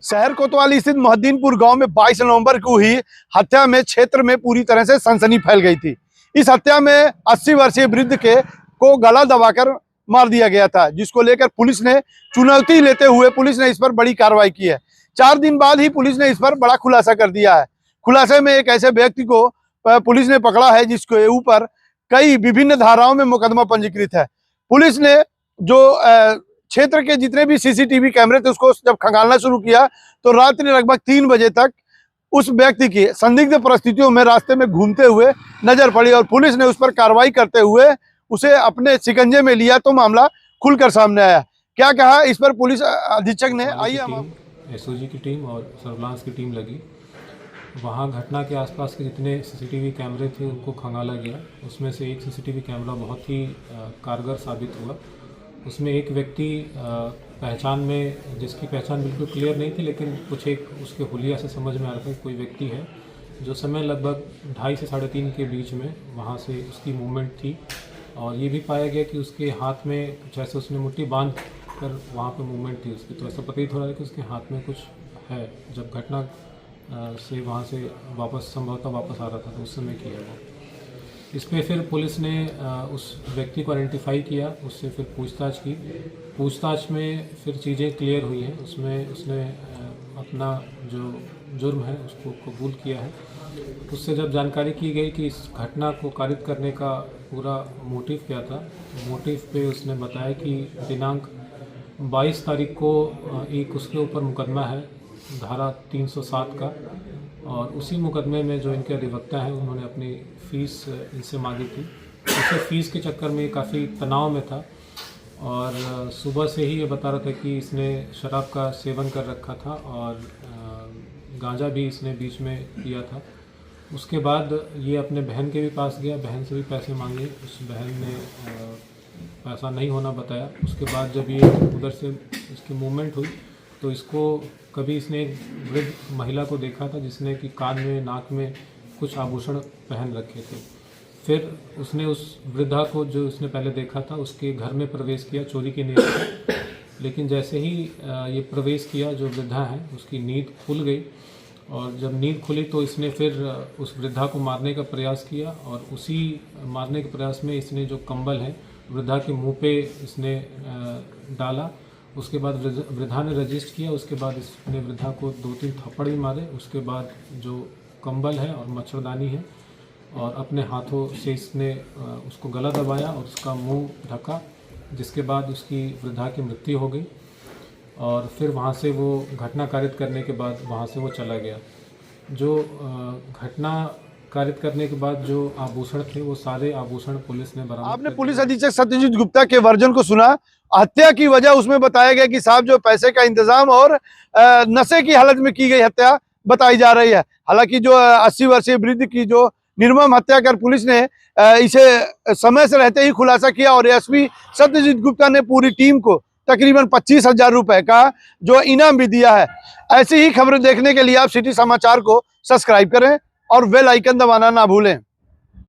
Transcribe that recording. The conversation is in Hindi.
शहर कोतवाली स्थित मोहद्दीनपुर गांव में 22 नवंबर को हुई हत्या में क्षेत्र में पूरी तरह से सनसनी फैल गई थी। इस हत्या में 80 वर्षीय वृद्ध को गला दबाकर मार दिया गया था, जिसको लेकर पुलिस ने चुनौती लेते हुए पुलिस ने इस पर बड़ी कार्रवाई की है। 4 दिन बाद ही पुलिस ने इस पर बड़ा खुलासा कर दिया है। खुलासे में एक ऐसे व्यक्ति को पुलिस ने पकड़ा है जिसके ऊपर कई विभिन्न धाराओं में मुकदमा पंजीकृत है। पुलिस ने जो क्षेत्र के जितने भी सीसीटीवी कैमरे थे उसको जब खंगालना शुरू किया तो रात्रि लगभग 3 बजे तक उस व्यक्ति की संदिग्ध परिस्थितियों में रास्ते में घूमते हुए नजर पड़ी और पुलिस ने उस पर कार्रवाई करते हुए उसे अपने शिकंजे में लिया तो मामला खुलकर सामने आया। क्या कहा इस पर पुलिस अधीक्षक ने, आइए हम एसओजी की टीम और सर्विलांस की टीम लगी। वहाँ घटना के आसपास के जितने सीसीटीवी कैमरे थे उनको खंगाला गया। उसमें से एक सीसीटीवी कैमरा बहुत ही कारगर साबित हुआ। उसमें एक व्यक्ति पहचान में, जिसकी पहचान बिल्कुल क्लियर नहीं थी, लेकिन कुछ एक उसके हुलिया से समझ में आ रहा था कि कोई व्यक्ति है जो समय लगभग 2:30 से 3:30 के बीच में वहाँ से उसकी मूवमेंट थी। और ये भी पाया गया कि उसके हाथ में कुछ ऐसे उसने मुट्ठी बांध कर वहाँ पे मूवमेंट थी उसकी, तो ऐसा प्रतीत हो रहा है कि उसके हाथ में कुछ है। जब घटना से वहाँ से वापस संभवतः वापस आ रहा था तो उस समय किया वो। इस पर फिर पुलिस ने उस व्यक्ति को आइडेंटिफाई किया, उससे फिर पूछताछ की। पूछताछ में फिर चीज़ें क्लियर हुई हैं। उसमें उसने अपना जो जुर्म है उसको कबूल किया है। उससे जब जानकारी की गई कि इस घटना को कारित करने का पूरा मोटिव क्या था, मोटिव पे उसने बताया कि दिनांक 22 तारीख को एक उसके ऊपर मुकदमा है धारा 307 का, और उसी मुकदमे में जो इनके अधिवक्ता हैं उन्होंने अपनी फ़ीस इनसे मांगी थी। उसे फ़ीस के चक्कर में काफ़ी तनाव में था और सुबह से ही ये बता रहा था कि इसने शराब का सेवन कर रखा था और गांजा भी इसने बीच में पिया था। उसके बाद ये अपने बहन के भी पास गया, बहन से भी पैसे मांगे। उस बहन ने पैसा नहीं होना बताया। उसके बाद जब ये उधर से इसकी मूवमेंट हुई तो इसको कभी इसने एक वृद्ध महिला को देखा था जिसने कि कान में, नाक में कुछ आभूषण पहन रखे थे। फिर उसने उस वृद्धा को, जो उसने पहले देखा था, उसके घर में प्रवेश किया चोरी की नीयत से। लेकिन जैसे ही ये प्रवेश किया, जो वृद्धा है उसकी नींद खुल गई और जब नींद खुली तो इसने फिर उस वृद्धा को मारने का प्रयास किया और उसी मारने के प्रयास में इसने जो कंबल है वृद्धा के मुंह पे इसने डाला। उसके बाद वृद्धा ने रजिस्ट किया। उसके बाद इसने वृद्धा को 2-3 थप्पड़ भी मारे। उसके बाद जो कंबल है और मच्छरदानी है और अपने हाथों से इसने उसको गला दबाया और उसका मुंह ढका, जिसके बाद उसकी वृद्धा की मृत्यु हो गई। और फिर वहाँ से वो घटना कारित करने के बाद वहाँ से वो चला गया। जो घटना कारित करने के बाद जो आभूषण थे वो सारे आभूषण पुलिस ने बरामद। आपने पुलिस अधीक्षक सत्यजीत गुप्ता के वर्जन को सुना। हत्या की वजह उसमें बताया गया कि साहब जो पैसे का इंतजाम और नशे की हालत में की गई हत्या बताई जा रही है। हालांकि जो 80 वर्षीय वृद्ध की जो निर्मम हत्या कर पुलिस ने इसे समय से रहते ही खुलासा किया और एसपी सत्यजीत गुप्ता ने पूरी टीम को तकरीबन 25,000 रुपए का जो इनाम भी दिया है। ऐसी ही खबरें देखने के लिए आप सिटी समाचार को सब्सक्राइब करें और बेल आइकन दबाना ना भूलें।